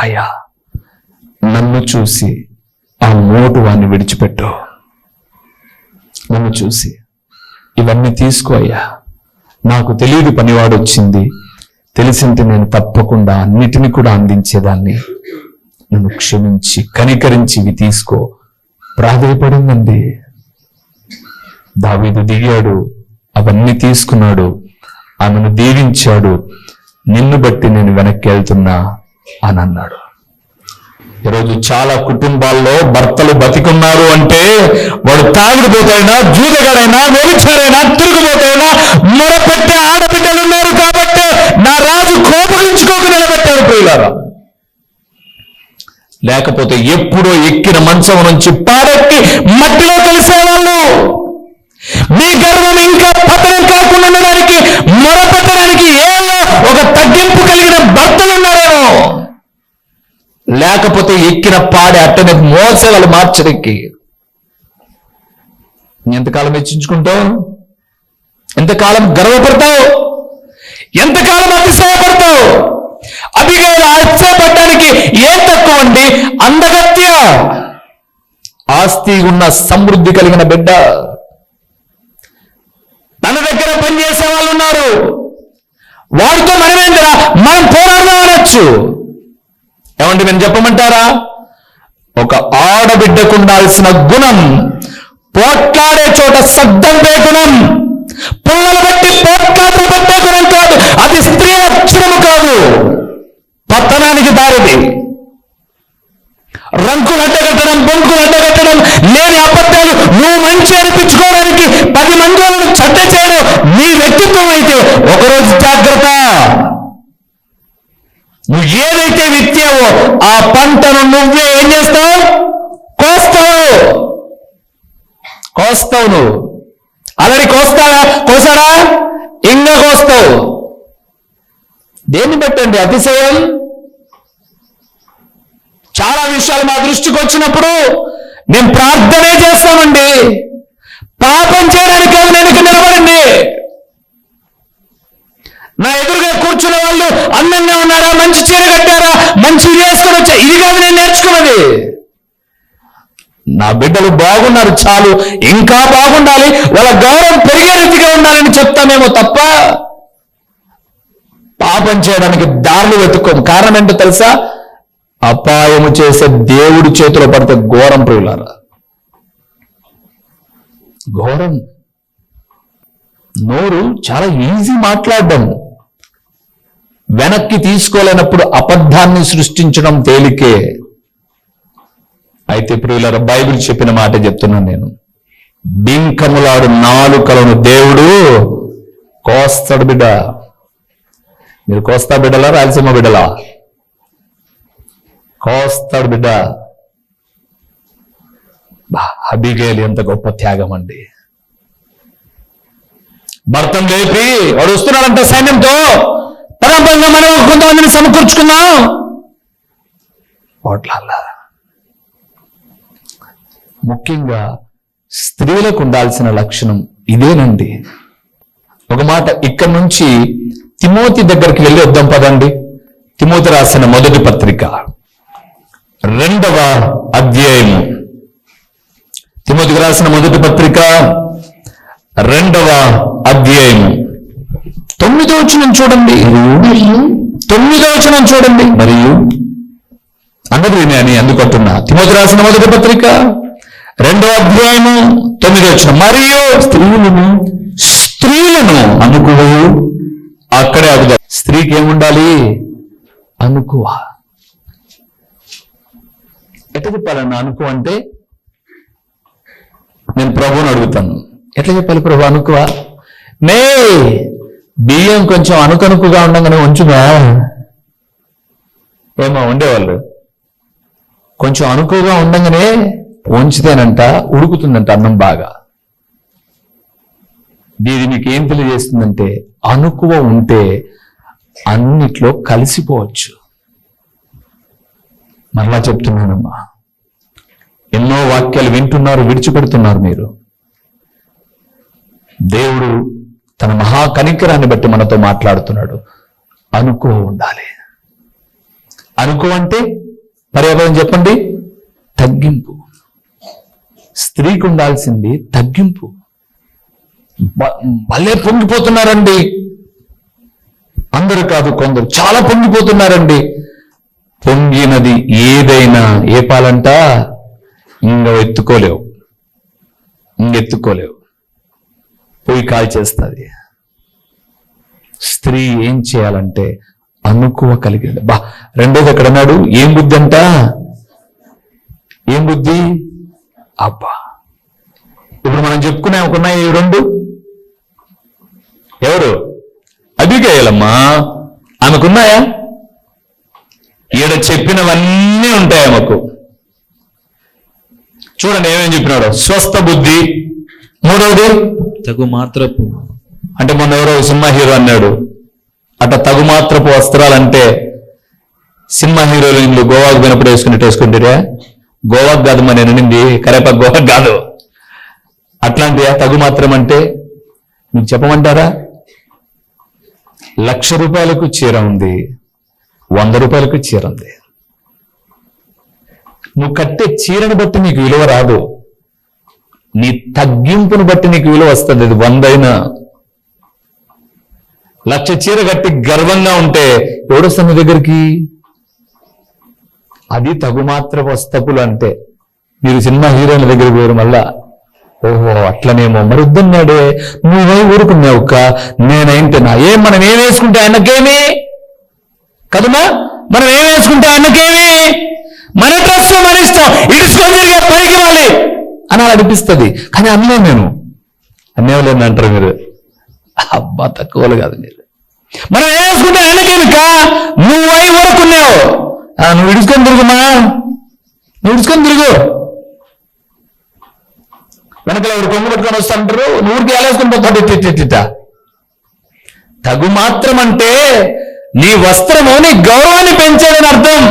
అయ్యా నన్ను చూసి ఆ మోటు వాణ్ణి విడిచిపెట్టు, నన్ను చూసి ఇవన్నీ తీసుకో అయ్యా, నాకు తెలియదు పనివాడు వచ్చింది, తెలిసింటే నేను తప్పకుండా అన్నిటినీ కూడా అందించేదాన్ని, నన్ను క్షమించి కనికరించి ఇవి తీసుకో ప్రాధేయపడిందండి. దావీదు దిగాడు, అవన్నీ తీసుకున్నాడు, ఆమెను దీవించాడు. నిన్ను బట్టి నేను వెనక్కి వెళ్తున్నా అని అన్నాడు. ఈరోజు చాలా కుటుంబాల్లో భర్తలు బతికున్నారు అంటే వాడు తాగుడుపోతాయినా, జూదగాడైనా, వ్యభిచారైనా, తిరుగుబోతాయినా మొరపెట్టే ఆడబిడ్డలు ఉన్నారు. కాబట్టి నా రాజు కోపగించుకోకు నిలబెట్టాడు ప్రియులారా. లేకపోతే ఎప్పుడో ఎక్కిన మంచం నుంచి పారెక్కి మట్టిలో కలిసేవాళ్ళు. మీ గర్వం ఇంకా పతనం కాకుండా ఉండడానికి, మొరపెట్టడానికి ఏమో ఒక తగ్గింపు కలిగిన భర్తలు ఉన్నారేమో. లేకపోతే ఎక్కిన పాడే అట్టనే మోసేవాళ్ళు మార్చడానికి. ఎంతకాలం హెచ్చించుకుంటావు? ఎంతకాలం గర్వపడతావు? ఎంతకాలం అతిశయపడతావు? అబిగైలు అతిశయపడడానికి ఏం తక్కువ అండి? అందగత్య, ఆస్తి ఉన్న సమృద్ధి కలిగిన బిడ్డ, తన దగ్గర పనిచేసే వాళ్ళు ఉన్నారు. వాడితో మనమేంటరా, మనం పోరాడదాం అనొచ్చు. ఏమంటే నేను చెప్పమంటారా? ఒక ఆడబిడ్డకు ఉండాల్సిన గుణం పోట్లాడే చోట సద్దంపే గుణం, పుల్లలు బట్టి పోట్లాటలు పట్టే గుణం కాదు. అది స్త్రీ లక్షణము కాదు, పతనానికి దారిది. రంకులు అడ్డగట్టడం, బొంకులు అడ్డగట్టడం, లేని అబద్ధాలు నువ్వు మంచి అనిపించుకోవడానికి 10 మందిలో చెడ్డ చేయడం నీ వ్యక్తిత్వం అయితే ఒకరోజు జాగ్రత్త. నువ్వు ఏదైతే విత్తావో ఆ పంటను నువ్వే ఏం చేస్తావు? కోస్తావు. నువ్వు ఆల్రెడీ కోసాడా? ఇంకా కోస్తావు. దేన్ని బట్టండి అతిశయం? చాలా విషయాలు మా దృష్టికి వచ్చినప్పుడు మేము ప్రార్థనే చేస్తామండి. పాపం చేయడానికి కాదు వెనక నిలబడింది. నా ఎదురుగా కూర్చున్న వాళ్ళు అందంగా ఉన్నారా, మంచి చీర కట్టారా, మంచి వేసుకొని వచ్చా, ఇది కాదు నేను నేర్చుకున్నది. నా బిడ్డలు బాగున్నారు చాలు, ఇంకా బాగుండాలి, వాళ్ళ గౌరవం పెరిగే రీతిగా ఉండాలని చెప్తామేమో తప్ప పాపం చేయడానికి దారులు వెతుక్కోము. కారణం ఏంటో తెలుసా? అపాయము చేసే దేవుడి చేతిలో పడితే ఘోరం ప్రియులారా, ఘోరం. నోరు చాలా ఈజీ మాట్లాడడం, వెనక్కి తీసుకోలేనప్పుడు అబద్ధాన్ని సృష్టించడం తేలికే. అయితే ప్రియులారా, బైబిల్ చెప్పిన మాట చెప్తున్నాను నేను. బింకములాడు నాలుకలను దేవుడు కోస్తాడు బిడ్డ. మీరు కోస్తా బిడ్డలా, రాయలసీమ బిడ్డలా? కోస్తాడు బిడ్డ. అబిగైలు ఎంత గొప్ప త్యాగం అండి. భర్తను లేపి వాడు వస్తున్నాడంటే సైన్యంతో, పరంపరంగా మనం కొంతమందిని సమకూర్చుకున్నాం. ఓట్లల్లా ముఖ్యంగా స్త్రీలకు ఉండాల్సిన లక్షణం ఇదేనండి. ఒక మాట ఇక్కడి నుంచి తిమోతి దగ్గరికి వెళ్ళి వద్దాం పదండి. తిమోతి రాసిన మొదటి పత్రిక 2వ అధ్యాయము. తిమోతికి రాసిన మొదటి పత్రిక 2వ అధ్యాయము 9వ వచనం చూడండి. 9వ వచనం చూడండి. మరియు అన్నది అని అందుకుంటున్నా. తిమోతి రాసిన మొదటి పత్రిక 2వ అధ్యాయము 9వ వచనం. మరియు స్త్రీలను అనుకువ. అక్కడే అడుగుదా, స్త్రీకి ఏముండాలి? అనుకువ. ఎట్లా చెప్పాలన్నా అనుకు అంటే? నేను ప్రభువుని అడుగుతాను, ఎట్లా చెప్పాలి ప్రభు అనుకువ? నే బియ్యం కొంచెం అనుకనుకుగా ఉండగానే ఉంచుగా ఏమో ఉండేవాళ్ళు. కొంచెం అనుకుగా ఉండగానే ఉంచితేనంట ఉడుకుతుందంట అన్నం బాగా. దీని మీకు ఏం తెలియజేస్తుందంటే, అనుకువ ఉంటే అన్నిట్లో కలిసిపోవచ్చు. మరలా చెప్తున్నానమ్మా, ఎన్నో వాక్యాలు వింటున్నారు, విడిచిపెడుతున్నారు మీరు. దేవుడు తన మహా కనికరాన్ని బట్టి మనతో మాట్లాడుతున్నాడు. అనుకువ ఉండాలి. అనుకో అంటే పర్యాపదం చెప్పండి, తగ్గింపు. స్త్రీకి ఉండాల్సింది తగ్గింపు. భలే పొంగిపోతున్నారండి, అందరూ కాదు కొందరు చాలా పొంగిపోతున్నారండి. పొంగినది ఏదైనా ఏ పాలంట ఇంకెత్తుకోలేవు, పోయి కాల్చేస్తుంది. స్త్రీ ఏం చేయాలంటే అనుకువ కలిగింది. రెండోది ఎక్కడ అన్నాడు, ఏం బుద్ధి అంట, ఏం బుద్ధి. అబ్బా, ఇప్పుడు మనం చెప్పుకునే ఒకన్నాయి ఈ రెండు. ఎవరు? అబిగయలమ్మా. ఆమెకున్నాయా? ఈడ చెప్పినవన్నీ ఉంటాయి ఆమెకు. చూడండి ఏమేం చెప్పినాడు. స్వస్థ బుద్ధి. మూడవది తగు మాత్రపు. అంటే మొన్న ఎవరో సినిమా హీరో అన్నాడు అట తగు మాత్రపు వస్త్రాలంటే సినిమా హీరోలు గోవాకు పోయినప్పుడు వేసుకుంటారా? గోవాకు కాదు మన నిండి కరేపాకు, గోవాకు కాదు. అట్లాంటియా తగు మాత్రం అంటే? మీకు చెప్పమంటారా? 1,00,000 రూపాయలకు చీర ఉంది, 100 రూపాయలకు చీర ఉంది. నువ్వు కట్టే చీరను బట్టి నీకు విలువ రాదు, నీ తగ్గింపును బట్టి నీకు విలువ వస్తుంది. అది 100 అయినా. 1,00,000 చీర కట్టి గర్వంగా ఉంటే ఎవడొస్తుంది నీ దగ్గరికి? అది తగుమాత్ర వస్తపులు అంటే. మీరు సినిమా హీరోయిన్ దగ్గరికి పోయారు మళ్ళా, ఓహో అట్లనేమో మరి వద్దన్నాడే, నువ్వై ఊరుకున్నావు నేనైంటేనా? మనం ఏం వేసుకుంటే ఆయనకేమి కదమ్మా, మనం ఏం వేసుకుంటే ఆయనకేమి, మన డ్రెస్ మన ఇష్టం, ఇడుచుకొని పైకి వాలి అని అనిపిస్తుంది. కానీ అన్నే నేను అన్నేవలేదు అంటారు మీరు. అబ్బా తక్కువలు కాదు మీరు. మనం ఏం వేసుకుంటే ఆయనకేమికా, నువ్వై ఊరుకున్నావు, నువ్వు ఇడుచుకొని తిరుగుమా, నువ్వు ఇడుచుకొని తిరుగు. వెనకలు ఎవరు కొంగు పెట్టుకొని వస్తుంటారు, నువ్వుకి ఎలా వేసుకొని పోతాడు. తగు మాత్రం అంటే నీ వస్త్రము నీ గౌరవాన్ని పెంచాడని అర్థం.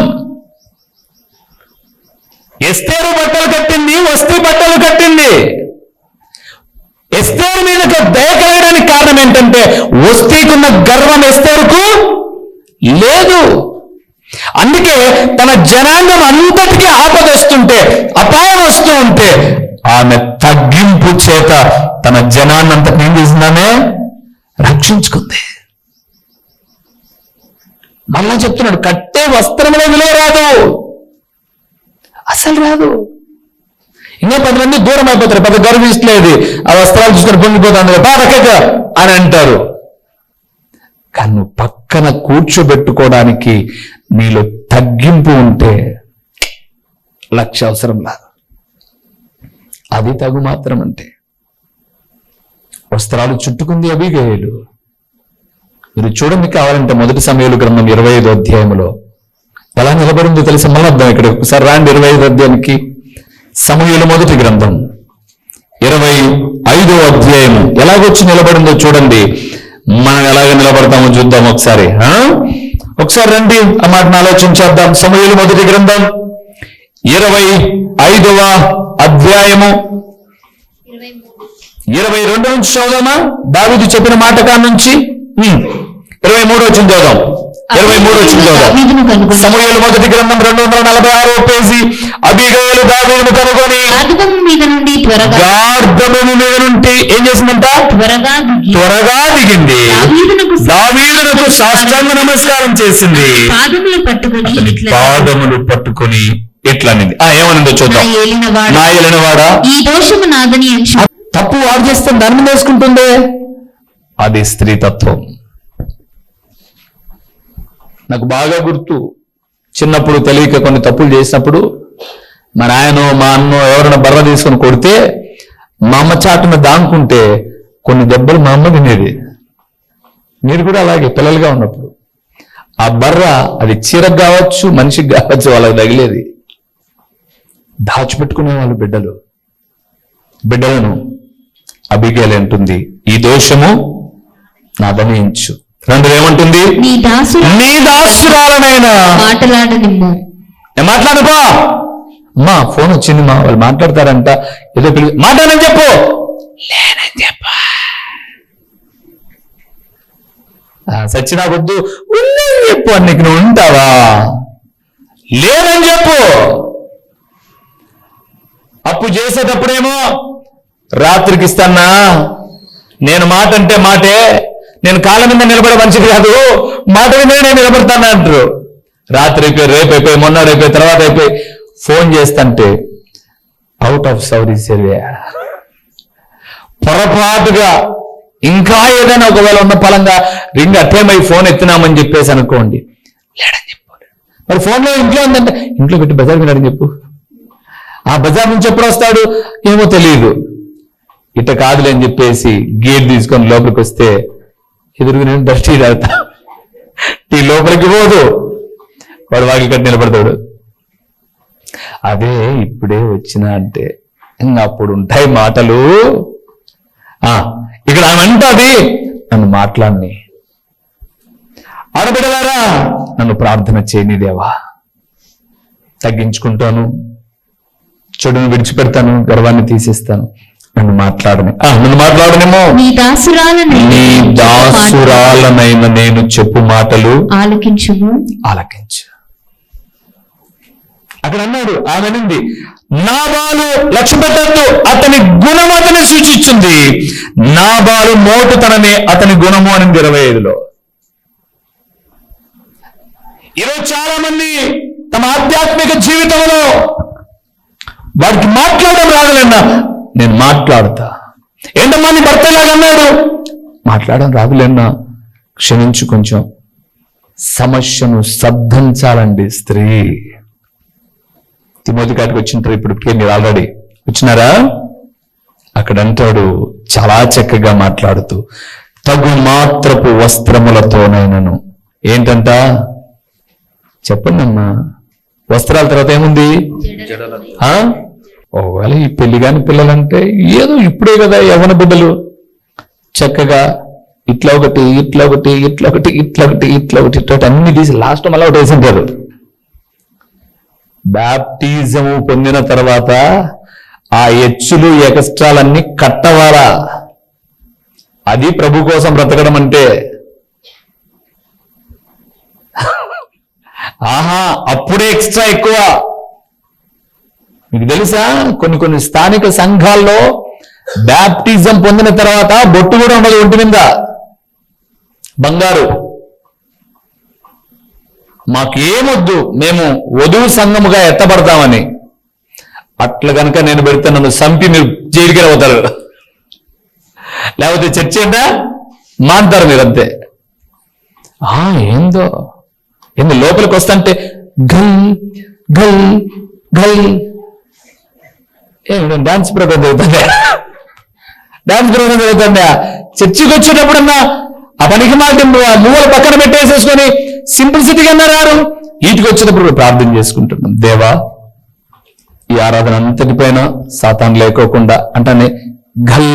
ఎస్తేరు బట్టలు కట్టింది, వస్తీ బట్టలు కట్టింది. ఎస్తేరు మీద దయ కలగడానికి కారణం ఏంటంటే వస్తీకున్న గర్వం ఎస్తేరుకు లేదు. అందుకే తన జనాంగం అంతటికీ ఆపద వస్తుంటే, అపాయం వస్తూ ఉంటే ఆమె తగ్గింపు చేత తన జనాన్నంతటి ఏం చేసిందామే రక్షించుకుంది. మళ్ళా చెప్తున్నాడు, కట్టే వస్త్రములో విలువ రాదు, అసలు రాదు. ఇంకా 10 మంది దూరం అయిపోతారు, పెద్ద గర్విస్తలేదు, ఆ వస్త్రాలు చూసుకొని పొంగిపోతాను పారకగా అని అంటారు. కానీ నువ్వు పక్కన కూర్చోబెట్టుకోవడానికి నీలో తగ్గింపు ఉంటే 1,00,000 అవసరం లేదు. అది తగు మాత్రం అంటే. వస్త్రాలు చుట్టుకుంది అబీగయలు. మీరు చూడండి కావాలంటే 1 సమూయేలు గ్రంథం 25వ అధ్యాయంలో ఎలా నిలబడిందో తెలిసి మళ్ళీ అర్థం. ఇక్కడ ఒకసారి రాండి 25వ అధ్యాయానికి. సమూయేలు 1 గ్రంథం 25వ అధ్యాయం ఎలాగొచ్చి నిలబడిందో చూడండి. మనం ఎలాగ నిలబడతామో చూద్దాం ఒకసారి. ఒకసారి రండి ఆ మాటను ఆలోచించేద్దాం. సమూయేలు 1 గ్రంథం 25వ అధ్యాయము 22 నుంచి చదువుదామా? దావీదు చెప్పిన మాట కాడ నుంచి 23 వచ్చింది చదువుదాం. 23 వచ్చింది చదువుదాం. సమూయేలు 1 గ్రంథం 246వ పేజీ. అబీగయలు దావీదును కనుగొని గార్ధము మీద నుండి ఏం చేసిందంట? త్వరగా దిగింది, దావీదునకు సాష్టాంగ నమస్కారం చేసింది, పాదములు పట్టుకొని ఎట్లా అనింది. ఏమనిందో చూద్దాం. నా ఏలినవాడా, ఈ దోషము నాదని. తప్పు వాడు చేస్తే దాన్ని వేసుకుంటుందే, అది స్త్రీ తత్వం. నాకు బాగా గుర్తు, చిన్నప్పుడు తెలియక కొన్ని తప్పులు చేసినప్పుడు మా నాయనో మా అన్నో ఎవరైనా బర్ర తీసుకొని కొడితే మా అమ్మ చాటున దాంకుంటే కొన్ని దెబ్బలు మా అమ్మ వినేది. మీరు కూడా అలాగే పిల్లలుగా ఉన్నప్పుడు ఆ బర్ర అది చీరకు కావచ్చు, మనిషికి కావచ్చు, వాళ్ళకి తగిలేది. దాచిపెట్టుకునే వాళ్ళు బిడ్డలను. అబీగయలు అంటుంది, ఈ దోషము నాదని ఎంచు. 2 ఏమంటుంది? నీ దాసురాలనైనా మాట్లాడుకో. అమ్మా ఫోన్ వచ్చింది, మా వాళ్ళు మాట్లాడతారంట, ఏదో మాట్లాడని చెప్పు, లేనని చెప్ప. సచ్చినా వద్దు, చెప్పు అన్నికి నువ్వు ఉంటావా? లేదని చెప్పు. అప్పు చేసేటప్పుడేమో రాత్రికి ఇస్తానా, నేను మాట అంటే మాటే, నేను కాళ్ళ మీద నిలబడే మంచిది కాదు, మాట మీద నేను నిలబడతాను అంటారు. రాత్రి అయిపోయి, రేపు అయిపోయి, మొన్నడు అయిపోయి, తర్వాత అయిపోయి ఫోన్ చేస్తుంటే అవుట్ ఆఫ్ సర్వీస్ ఏరియా పొరపాటుగా ఇంకా ఏదైనా ఒకవేళ ఉన్న ఫలంగా రింగ్ అట్టేమై ఫోన్ ఎత్తినామని చెప్పేసి అనుకోండి, లేడని చెప్పాలి. మరి ఫోన్లో ఇంట్లో ఉందంటే ఇంట్లో పెట్టి బజార్ వెళ్ళాడని చెప్పు. ఆ బజార్ నుంచి ఎప్పుడు వస్తాడు ఏమో తెలియదు. ఇట్ట కాదులే అని చెప్పేసి గేట్ తీసుకొని లోపలికి వస్తే ఎదురుగా నేను డస్ట్ టీ తాగుతా, టీ లోపలికి పోదు, వాడు వాకి కట్టి నిలబడతాడు. అదే ఇప్పుడే వచ్చినా అంటే ఇంకా అప్పుడు ఉంటాయి మాటలు. ఇక్కడ ఆమె అంటది, నన్ను మాట్లాడిని, ఆడబిడ్డలారా నన్ను ప్రార్థన చేయని దేవా, తగ్గించుకుంటాను, చెడును విడిచిపెడతాను, గర్వాన్ని తీసేస్తాను, నన్ను మాట్లాడని. నన్ను మాట్లాడనేమో, నీ దాసురాలనైన నేను చెప్పు మాటలు ఆలకించు. అక్కడ అన్నాడు, ఆమెనుంది నాబాలు లక్ష్య పెట్టద్దు, అతని గుణము అతని సూచించింది. నాబాలు మోటుతనమే అతని గుణము అని 25లో. ఈరోజు చాలా మంది తమ ఆధ్యాత్మిక జీవితంలో వాడికి మాట్లాడడం రాదులేనా, నేను మాట్లాడతా. ఏంటమ్మా నీ భర్త లాగన్నాడు, మాట్లాడడం రాదులేనా, క్షమించు, కొంచెం సమస్యను సర్దించాలండి స్త్రీ. తిమోతి కాటికి వచ్చింటారు, ఇప్పటికే మీరు ఆల్రెడీ వచ్చినారా. అక్కడ అంటాడు చాలా చక్కగా మాట్లాడుతూ, తగు మాత్రపు వస్త్రములతోనైనను. ఏంటంట చెప్పండి అమ్మా, వస్త్రాల తర్వాత ఏముంది? ఒకవేళ ఈ పెళ్లి కాని పిల్లలంటే ఏదో ఇప్పుడే కదా యవ్వన బిడ్డలు చక్కగా ఇట్లా ఒకటి, ఇట్లా ఒకటి, ఇట్లా ఒకటి, ఇట్లా ఒకటి, ఇట్లా ఒకటి, ఇట్లా అన్ని తీసి లాస్ట్ మళ్ళీ ఒకటి వేసింటారు. బ్యాప్టిజము పొందిన తర్వాత ఆ ఎచ్చులు ఎక్స్ట్రాలన్నీ కట్టవాలా. అది ప్రభు కోసం బ్రతకడం అంటే. అప్పుడే ఎక్స్ట్రా ఎక్కువ. మీకు తెలుసా, కొన్ని స్థానిక సంఘాల్లో బ్యాప్టిజం పొందిన తర్వాత బొట్టు కూడా ఉండదు ఒంటి మీద, బంగారు. మాకేమొద్దు, మేము వధువు సంఘముగా ఎత్తబడతామని. అట్లా కనుక నేను పెడితే నన్ను సంపి మీరు జైలుకి అవుతారు, లేకపోతే చర్చ ఏంటా మాంటారు మీరు, అంతే. ఏందో లోపలికి వస్తుంటే గల్ గల్ గల్. డాన్స్ ప్రోగ్రామ్ జరుగుతుందా? డాన్స్ ప్రోగ్రామ్ జరుగుతుందా? చర్చికి వచ్చేటప్పుడన్నా ఆ పనికి మాట మూవలు పక్కన పెట్టేసేసుకొని సింప్లిసిటీగా అన్నారు. వీటికి వచ్చేటప్పుడు ప్రార్థన చేసుకుంటున్నాం, దేవా ఈ ఆరాధన అంతటిపైన సాతాను లేకోకుండా అంటానే గల్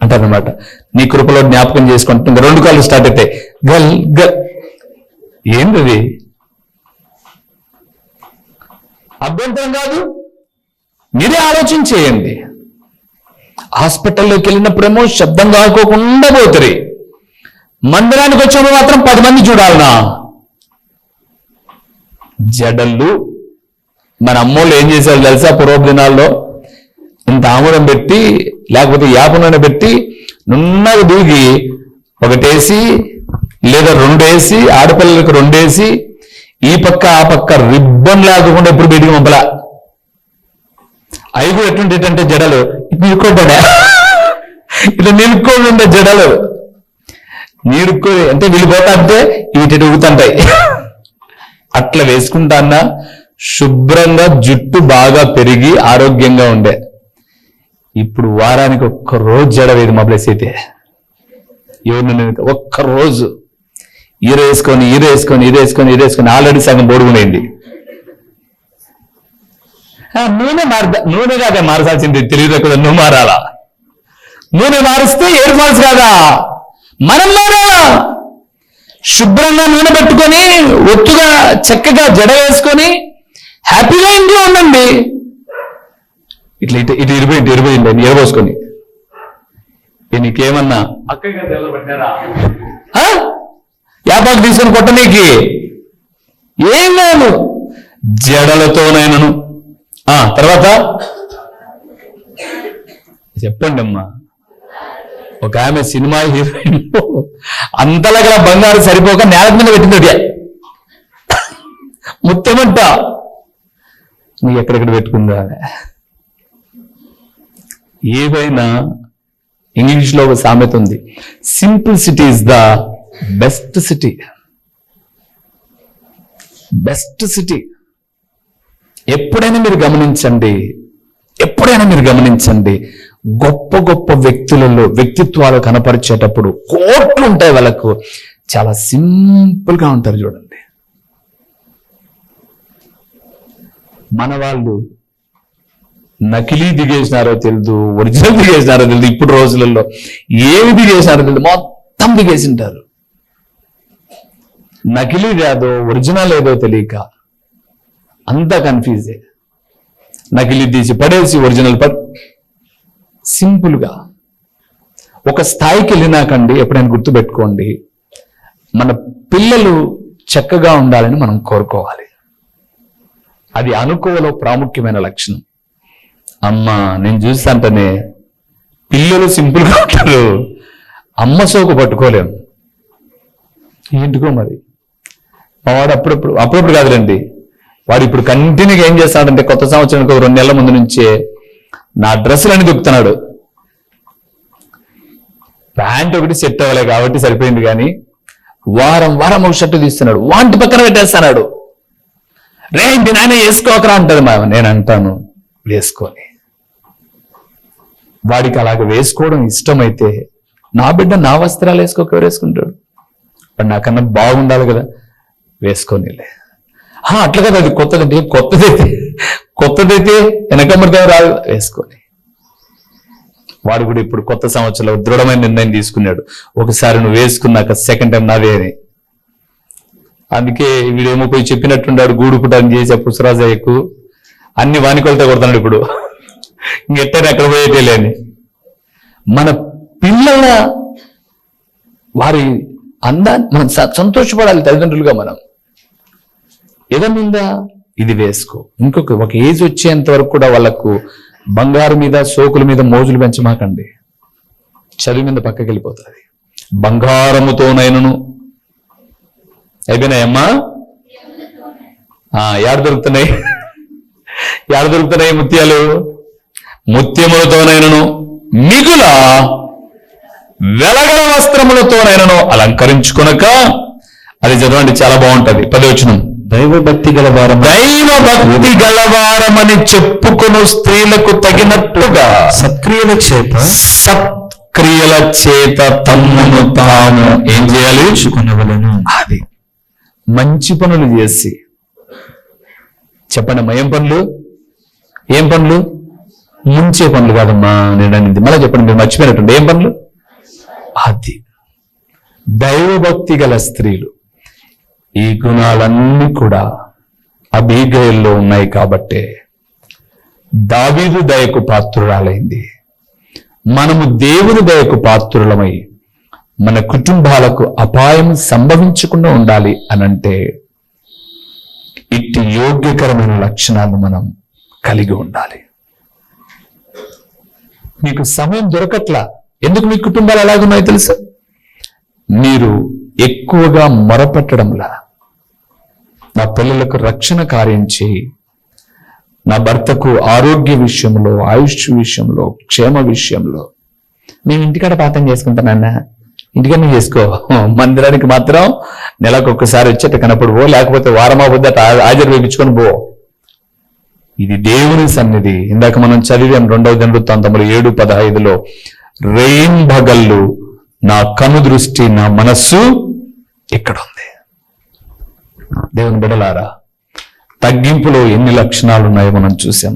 అంటారనమాట. నీ కృపలో జ్ఞాపకం చేసుకుంటే ఇంకా 2 కాళ్ళు స్టార్ట్ అవుతాయి, గల్ గల్. ఏంది అభ్యంతరం కాదు, మీరే ఆలోచన చేయండి. హాస్పిటల్లోకి వెళ్ళినప్పుడేమో శబ్దం కాకోకుండా పోతారు, మందిరానికి వచ్చినప్పుడు మాత్రం 10 మంది చూడాలనా. జడళ్ళు మన అమ్మోళ్ళు ఏం చేశారు తెలుసా, పూర్వ దినాల్లో ఇంత ఆముదం పెట్టి లేకపోతే యాపనూనె పెట్టి నున్నగా దూగి ఒకటేసి లేదా 2 వేసి, ఆడపిల్లలకు 2 వేసి, ఈ పక్క ఆ పక్క రిబ్బన్ లేకుండా ఎప్పుడు బయటికి పంపలా. అవి కూడా ఎట్లుంటే జడలు ఇటు నిరుక్కోబడా, ఇట్లా నిరుక్కొని ఉండే జడలు నీరుక్కో అంటే వెళ్ళిపోతా అంటే వీటి ఊగుతుంటాయి. అట్లా వేసుకుంటాన్నా శుభ్రంగా జుట్టు బాగా పెరిగి ఆరోగ్యంగా ఉండే. ఇప్పుడు వారానికి 1 రోజు జడ వేది మా ప్లేస్ అయితే. ఎవరిని 1 రోజు ఈరేసుకొని ఆల్రెడీ సగం బోడుగునేది. నూనె కాక మారసాల్సింది, తెలియదు కదా, నువ్వు మారాలా. నూనె మారిస్తే ఏడు ఫాల్స్ కాదా, మనం మారాలా. శుభ్రంగా నూనె పెట్టుకొని ఒత్తుగా చక్కగా జడ వేసుకొని హ్యాపీగా ఇంట్లో ఉండండి. ఇట్లా ఇటు ఇరిపోయింది అని ఎరబోసుకొని. నీకేమన్నా యాపాకు తీసుకొని కొట్టనీకి ఏం లేదు. జడలతోనైనను. తర్వాత చెప్పండి అమ్మా. ఒక ఆమె సినిమా హీరోయిన్ అంతలాగా బంగారు సరిపోక నేల మీద పెట్టింది. ముత్యమంట నీకు ఎక్కడెక్కడ పెట్టుకుందా. ఏవైనా ఇంగ్లీష్లో ఒక సామెత ఉంది, simplicity is the best city. Best city. ఎప్పుడైనా మీరు గమనించండి, గొప్ప గొప్ప వ్యక్తిత్వాలు కనపరిచేటప్పుడు కోట్లు ఉంటాయి వాళ్ళకు, చాలా సింపుల్ గా ఉంటారు. చూడండి, మన వాళ్ళు నకిలీ దిగేసినారో తెలియదు, ఒరిజినల్ దిగేసినారో తెలియదు. ఇప్పుడు రోజులలో ఏమి దిగేసినారో తెలియదు, మొత్తం దిగేసింటారు. నకిలీ కాదో ఒరిజినల్ ఏదో తెలియక అంతా కన్ఫ్యూజే. నకిలీ తీసి పడేసి ఒరిజినల్ సింపుల్గా ఒక స్థాయికి వెళ్ళినాకండి. ఎప్పుడైనా గుర్తుపెట్టుకోండి, మన పిల్లలు చక్కగా ఉండాలని మనం కోరుకోవాలి. అది అనుకోవలో ప్రాముఖ్యమైన లక్షణం. అమ్మ నేను చూస్తాంటనే పిల్లలు సింపుల్గా ఉంటారు, అమ్మ సోకు పట్టుకోలేము. ఏంటికో మరి వాడు అప్పుడప్పుడు కాదులేండి, వాడు ఇప్పుడు కంటిన్యూగా ఏం చేస్తాడంటే కొత్త సంవత్సరానికి 2 నెలల ముందు నుంచే నా డ్రెస్సులన్నీ దొక్కుతున్నాడు. ప్యాంట్ ఒకటి సెట్ అవ్వలే కాబట్టి సరిపోయింది, కానీ వారం ఒక షర్టు తీస్తున్నాడు, వాంటి పక్కన పెట్టేస్తున్నాడు. రేంటి నాయన వేసుకోకరా అంటది మా. నేను అంటాను వేసుకొని. వాడికి అలాగ వేసుకోవడం ఇష్టమైతే నా బిడ్డ నా వస్త్రాలు వేసుకోక ఎవరు వేసుకుంటాడు? వాడు నాకన్నా బాగుండాలి కదా, వేసుకోనిలే. అట్లా కదా, అది కొత్తదైతే వెనకమ్మడితే రాదు, వేసుకొని. వాడు కూడా ఇప్పుడు కొత్త సంవత్సరంలో దృఢమైన నిర్ణయం తీసుకున్నాడు, ఒకసారి నువ్వు వేసుకున్నాక సెకండ్ టైం నాదే అని. అందుకే వీడేమో పోయి చెప్పినట్టుండాడు, గూడు పుటాన్ని చేసే పుష్పరాజయ్యకు అన్ని వానికొలతో కొడుతున్నాడు. ఇప్పుడు ఇంకెట్టని అక్కడ పోయేటేలే అని. మన పిల్లల వారి అందాన్ని మనం సంతోషపడాలి తల్లిదండ్రులుగా. మనం ఏదన్నా ఉందా, ఇది వేసుకో. ఒక ఏజ్ వచ్చేంత వరకు కూడా వాళ్ళకు బంగారు మీద సోకుల మీద మోజులు పెంచమాకండి, చదువు మీద పక్కకి వెళ్ళిపోతుంది. బంగారముతోనైనను అయిపోయినాయమ్మా. ఏడ దొరుకుతున్నాయి ముత్యాలు? ముత్యములతోనైనను మిగుల వెలగల వస్త్రములతోనైనను అలంకరించుకొనక. అది చదవండి, చాలా బాగుంటది. 10వ వచనం. దైవభక్తి గలవారమని చెప్పుకొను స్త్రీలకు తగినట్లుగా సత్క్రియల చేత తమ్మును తాము ఏం చేయాలి? అది మంచి పనులు చేసి. చెప్పండి అమ్మా, ఏం పనులు? ముంచే పనులు కాదమ్మా నేను అనేది. మళ్ళీ చెప్పండి, మీరు మర్చిపోయినట్టుండే. ఏం పనులు? అది దైవభక్తి గల స్త్రీలు. ఈ గుణాలన్నీ కూడా అబీగయల్లో ఉన్నాయి కాబట్టే దావీదు దయకు పాత్రురాలైంది. మనము దేవుని దయకు పాత్రులమై మన కుటుంబాలకు అపాయం సంభవించకుండా ఉండాలి అనంటే ఇట్టి యోగ్యకరమైన లక్షణాలు మనం కలిగి ఉండాలి. మీకు సమయం దొరకట్లా. ఎందుకు మీ కుటుంబాలు ఎలాగున్నాయో తెలుసా? మీరు ఎక్కువగా మొరపెట్టడంలా. నా పిల్లలకు రక్షణ కార్యం చేయి, నా భర్తకు ఆరోగ్య విషయంలో, ఆయుష్ విషయంలో, క్షేమ విషయంలో. మేము ఇంటికాడ ప్రార్థన చేసుకుంటానన్నా, ఇంటికన్నా చేసుకో. మందిరానికి మాత్రం నెలకు ఒక్కసారి వచ్చేట కనపడు పో, లేకపోతే వారమా బుద్ధట హాజరు వేయించుకొని పో. ఇది దేవుని సన్నిధి. ఇందాక మనం చదివాం 2వ దినవృత్తాంతములు 7:15లో, రేయింబగళ్ళు నా కను దృష్టి, నా మనస్సు ఇక్కడ ఉంది. దేవుని బిడ్డలారా, తగ్గింపులో ఎన్ని లక్షణాలు ఉన్నాయో మనం చూసాం.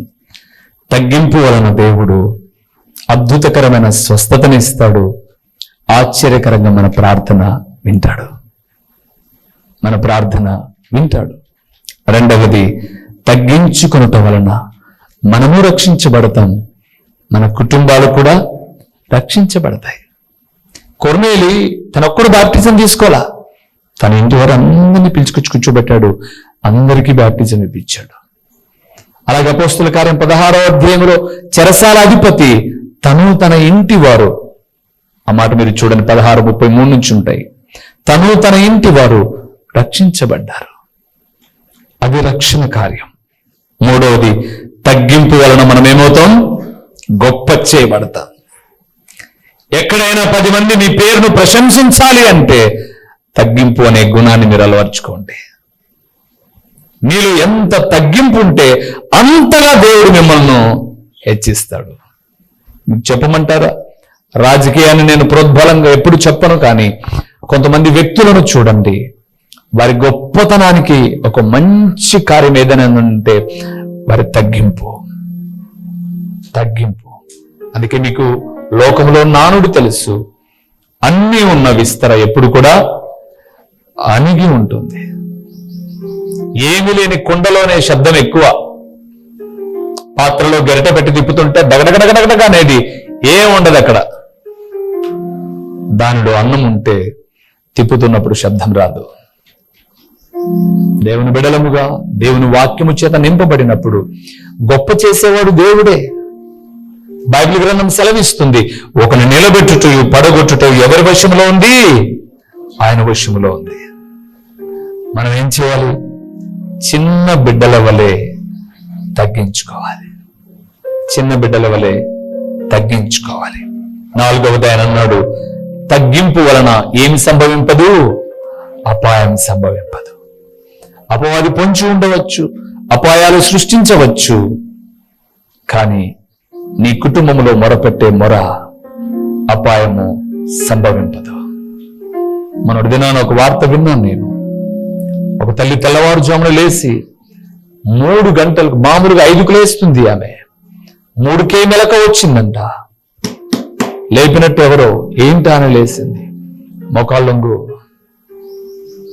తగ్గింపు వలన దేవుడు అద్భుతకరమైన స్వస్థతని ఇస్తాడు. ఆశ్చర్యకరంగా మన ప్రార్థన వింటాడు. రెండవది, తగ్గించుకొనుట వలన మనము రక్షించబడతాం, మన కుటుంబాలు కూడా రక్షించబడతాయి. కొర్నేలి తనొక్కడు బాప్టిజం తీసుకోవాలా, తన ఇంటి వారు అందరినీ పిలుచుకొచ్చి కూర్చోబెట్టాడు. అందరికీ బ్యాప్టిజం ఇప్పించాడు. అలాగే అపోస్తుల కార్యం 16వ అధ్యాయంలో చెరసాల అధిపతి తను తన ఇంటి వారు, ఆ మాట మీరు చూడండి 16:33 నుంచి ఉంటాయి, తను తన ఇంటి వారు రక్షించబడ్డారు. అది రక్షణ కార్యం. మూడవది, తగ్గింపు వలన మనం ఏమవుతాం? గొప్ప చేయబడతాం. ఎక్కడైనా 10 మంది మీ పేరును ప్రశంసించాలి అంటే తగ్గింపు అనే గుణాన్ని మీరు అలవర్చుకోండి. మీలో ఎంత తగ్గింపు ఉంటే అంతగా దేవుడు మిమ్మల్ని హెచ్చిస్తాడు. మీకు చెప్పమంటారా? రాజకీయాన్ని నేను ప్రోద్బలంగా ఎప్పుడు చెప్పను, కానీ కొంతమంది వ్యక్తులను చూడండి, వారి గొప్పతనానికి ఒక మంచి కార్యం ఏదైనా ఉంటే వారి తగ్గింపు. అందుకే మీకు లోకంలో నానుడు తెలుసు, అన్నీ ఉన్న విస్తర ఎప్పుడు కూడా అణిగి ఉంటుంది. ఏమీ లేని కుండలోనే శబ్దం ఎక్కువ. పాత్రలో గరిట పెట్టి తిప్పుతుంటే దగడగడగడగడగా అనేది ఏం ఉండదు అక్కడ. దానిలో అన్నం ఉంటే తిప్పుతున్నప్పుడు శబ్దం రాదు. దేవుని బిడలముగా దేవుని వాక్యము చేత నింపబడినప్పుడు గొప్ప చేసేవాడు దేవుడే. బైబిల్ గ్రంథం సెలవిస్తుంది, ఒకని నిలబెట్టుట పడగొట్టుట ఎవరి వశంలో ఉంది? ఆయన వశంలో ఉంది. మనం ఏం చేయాలి? చిన్న బిడ్డల వలె తగ్గించుకోవాలి. చిన్న బిడ్డల వలె తగ్గించుకోవాలి. 4వది ఆయన అన్నాడు, తగ్గింపు వలన ఏమి సంభవింపదు? అపాయం సంభవింపదు. అపవాది పొంచి ఉండవచ్చు, అపాయాలు సృష్టించవచ్చు, కానీ నీ కుటుంబంలో మొరపెట్టే మొర అపాయము సంభవింపదు. మొన్నటి దినాన ఒక వార్త విన్నాను నేను. ఒక తల్లి తెల్లవారుజామున లేచి 3 గంటలకు, మామూలుగా 5కు లేస్తుంది ఆమె, 3కే మెలక వచ్చిందంట. లేపినట్టు ఎవరో ఏంటా అని లేచింది. మోకాళ్ళొంగు,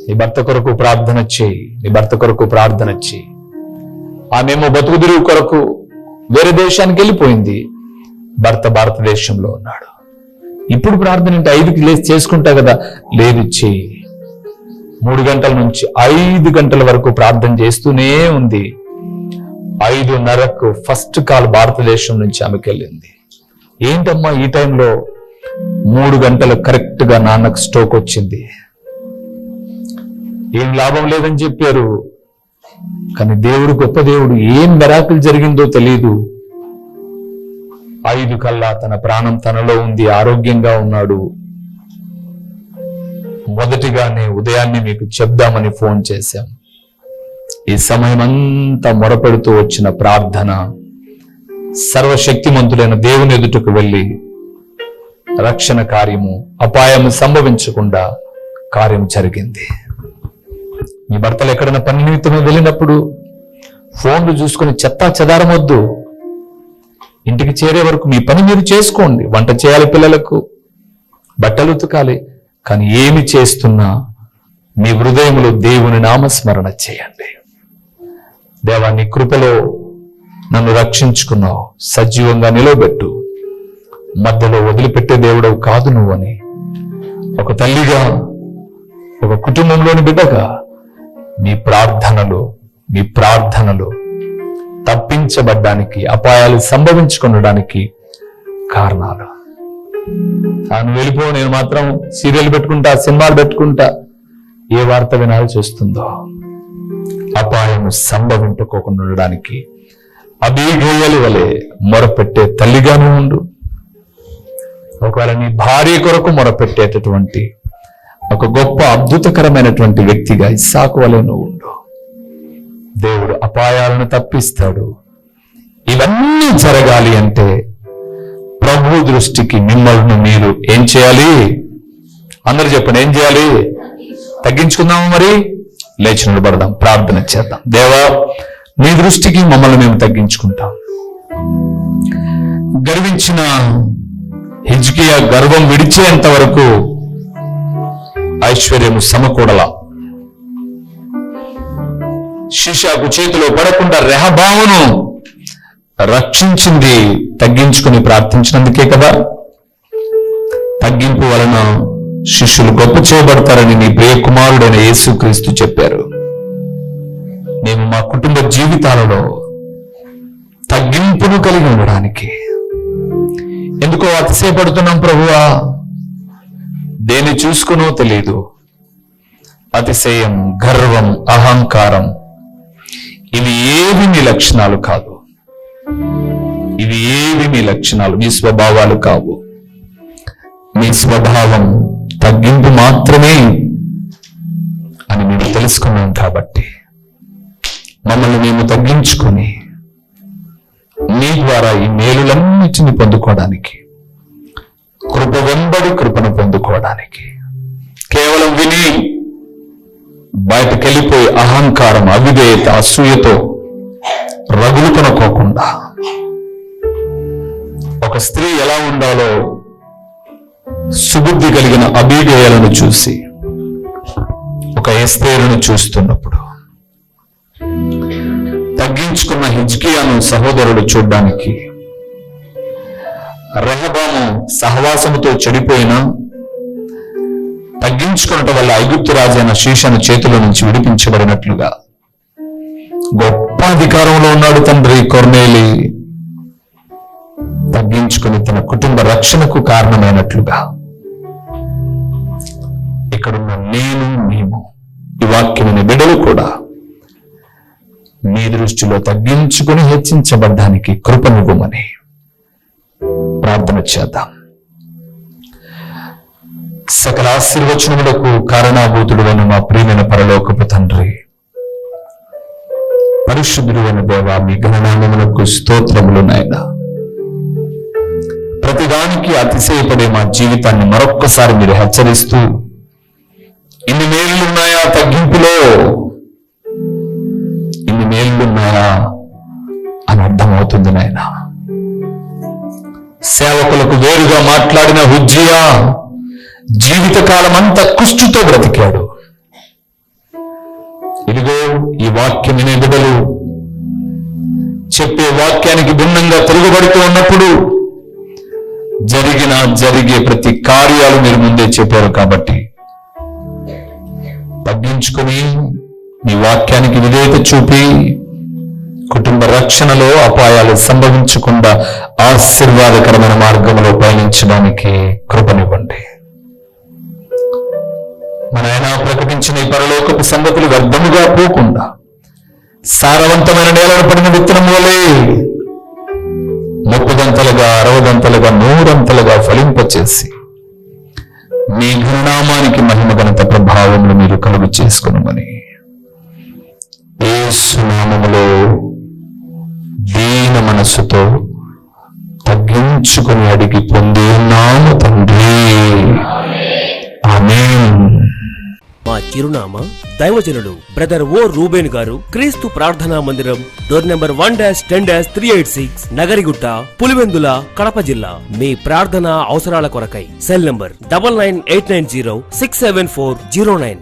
నీ భర్త కొరకు ప్రార్థన చేయి, నీ భర్త కొరకు ప్రార్థన చేయి. ఆమెమో బతుకు తిరుగు కొరకు వేరే దేశానికి వెళ్ళిపోయింది, భర్త భారతదేశంలో ఉన్నాడు. ఇప్పుడు ప్రార్థన అంటే 5కి లేచి చేసుకుంటా కదా, లేదు చేయి. 3 గంటల నుంచి 5 గంటల వరకు ప్రార్థన చేస్తూనే ఉంది. 5:30కు ఫస్ట్ కాల్ భారతదేశం నుంచి ఆమెకి వెళ్ళింది. ఏంటమ్మా ఈ టైంలో? 3 గంటలు కరెక్ట్ గా నాన్నకు స్ట్రోక్ వచ్చింది. ఏం లాభం లేదని చెప్పారు, కానీ దేవుడు గొప్ప దేవుడు. ఏం మిరాకిల్ జరిగిందో తెలియదు. 5 కల్లా తన ప్రాణం తనలో ఉంది, ఆరోగ్యంగా ఉన్నాడు. మొదటిగానే ఉదయాన్నే మీకు చెప్దామని ఫోన్ చేశాం. ఈ సమయం అంతా మొరపెడుతూ వచ్చిన ప్రార్థన సర్వశక్తిమంతుడైన దేవుని ఎదుటకు వెళ్ళి రక్షణ కార్యము, అపాయము సంభవించకుండా కార్యం జరిగింది. మీ భర్తలు ఎక్కడైనా పని నిమిత్తమే వెళ్ళినప్పుడు ఫోన్లు చూసుకుని చెత్తా చెదారమొద్దు. ఇంటికి చేరే వరకు మీ పని మీరు చేసుకోండి. వంట చేయాలి, పిల్లలకు బట్టలు ఉతకాలి, కానీ ఏమి చేస్తున్నా మీ హృదయంలో దేవుని నామస్మరణ చేయండి. దేవా, నీ కృపలో నన్ను రక్షించుకున్నావు, సజీవంగా నిలవబెట్టు, మధ్యలో వదిలిపెట్టే దేవుడవు కాదు నువ్వని ఒక తల్లిగా, ఒక కుటుంబంలోని బిడ్డగా మీ ప్రార్థనలు తప్పించబడ్డానికి, అపాయాలు సంభవించుకొనడానికి కారణాలు. తాను వెళ్ళిపో, నేను మాత్రం సీరియల్ పెట్టుకుంటా, సినిమాలు పెట్టుకుంటా, ఏ వార్త వినాల్సి వస్తుందో. అపాయము సంభవింపకోకుండా ఉండడానికి అబీగయలు వలె మొరపెట్టే తల్లిగాను ఉండు. ఒకవేళ నీ భార్య కొరకు మొరపెట్టేటటువంటి ఒక గొప్ప అద్భుతకరమైనటువంటి వ్యక్తిగా ఇస్సాకు వలె నువ్వు ఉండు. దేవుడు అపాయాలను తప్పిస్తాడు. ఇవన్నీ జరగాలి అంటే ప్రభు దృష్టికి మిమ్మల్ని మీరు ఏం చేయాలి? అందరూ చెప్పండి, ఏం చేయాలి? తగ్గించుకుందాము. మరి లేచి నిలబడదాం, ప్రార్థన చేద్దాం. దేవా, నీ దృష్టికి మమ్మల్ని మేము తగ్గించుకుంటాం. గర్వించిన హిజ్కియా గర్వం విడిచేంత వరకు ఐశ్వర్యము సమకూడల. షిషాకు చేతిలో పడకుండా రెహబామును రక్షించింది తగ్గించుకుని ప్రార్థించినందుకే కదా. తగ్గింపు వలన శిష్యులు గొప్ప చేయబడతారని నీ ప్రియ కుమారుడైన యేసుక్రీస్తు చెప్పారు. కుటుంబ జీవితాలలో తగ్గింపును కలిగి ఉండడానికి. ఎందుకో అతిశయపడుతున్నాం ప్రభువా, దేన్ని చూసుకునో తెలియదు. అతిశయం, గర్వం, అహంకారం ఇవి ఏవి మీ లక్షణాలు కాదు. ఇవి ఏవి మీ లక్షణాలు, మీ స్వభావాలు కావు. మీ స్వభావం తగ్గింపు మాత్రమే అని మేము తెలుసుకున్నాం. కాబట్టి మమ్మల్ని మేము తగ్గించుకొని మీ ద్వారా ఈ మేలులన్నిటిని పొందుకోవడానికి, కృప వెంబడి కృపను పొందుకోవడానికి, కేవలం విని బయటకెళ్ళిపోయి అహంకారం, అవిధేయత, అసూయతో రగులు కొనుక్కోకుండా ఒక స్త్రీ ఎలా ఉండాలో సుబుద్ధి కలిగిన అబీగయలను చూసి ఒక ఎస్తేరును చూస్తున్నప్పుడు, తగ్గించుకున్న హిజ్కియాను సహోదరుడు చూడ్డానికి, రెహబాము సహవాసముతో చెడిపోయినా తగ్గించుకున్నట వల్ల ఐగుప్తు రాజైన షీషను చేతుల నుంచి విడిపించబడినట్లుగా గొప్ప అధికారంలో ఉన్నాడు తండ్రి కొర్నేలి. తగ్గించుకుని తన కుటుంబ రక్షణకు కారణమైనట్లుగా ఇక్కడున్న నేను, మేము, ఈ వాక్యమైన బిడ్డలు కూడా మీ దృష్టిలో తగ్గించుకుని హెచ్చించబడ్డానికి కృపనివ్వమని ప్రార్థన చేద్దాం. సకల ఆశీర్వచనములకు కారణాభూతుడైన మా ప్రియమైన పరలోకపు తండ్రి, పరిశుద్ధుడైన దేవా, మీ ఘననామములకు స్తోత్రములు నాయనా. ప్రతిదానికి అతిశయపడే మా జీవితాన్ని మరొక్కసారి మీరు హెచ్చరిస్తూ, ఇన్ని మేలున్నాయా తగ్గింపులో, ఇన్ని మేలున్నాయా అని అర్థమవుతుంది నాయన. సేవకులకు వేరుగా మాట్లాడిన హుజ్జియా జీవితకాలం అంతా కుష్ఠుతో బ్రతికాడు. ఇదిగో ఈ వాక్యం వినే బిడ్డలు చెప్పే వాక్యానికి భిన్నంగా తిరుగుబడుతూ ఉన్నప్పుడు జరిగే ప్రతి కార్యాలు మీరు ముందే చెప్పారు. కాబట్టి తగ్గించుకొని మీ వాక్యానికి విధేయత చూపి కుటుంబ రక్షణలో అపాయాలు సంభవించకుండా ఆశీర్వాదకరమైన మార్గంలో పయనించడానికి కృపనివ్వండి. మన ఆయన ప్రకటించిన ఈ పరలోకపు సంగతులు వ్యర్థముగా పోకుండా సారవంతమైన నేలను పడిన విత్తనం వలె 30 దంతలుగా, 60 దంతలుగా, 100 దంతలుగా ఫలింపచేసి మీ ఘననామానికి మహిమ ఘనత ప్రభావములు మీరు కలుగు చేసుకునమని యేసు నామములో దీన మనస్సుతో తగ్గించుకుని అడిగి పొంది ఉన్నాము తండ్రి. ఆమేన్. మా చిరునామా దైవజనుడు బ్రదర్ ఓ రూబేన్ గారు, క్రీస్తు ప్రార్థనా మందిరం, డోర్ నెంబర్ 1-10-386, నగరిగుట్ట, పులివెందుల, కడప జిల్లా. మీ ప్రార్థన అవసరాల కొరకై సెల్ నంబర్ 9989067409.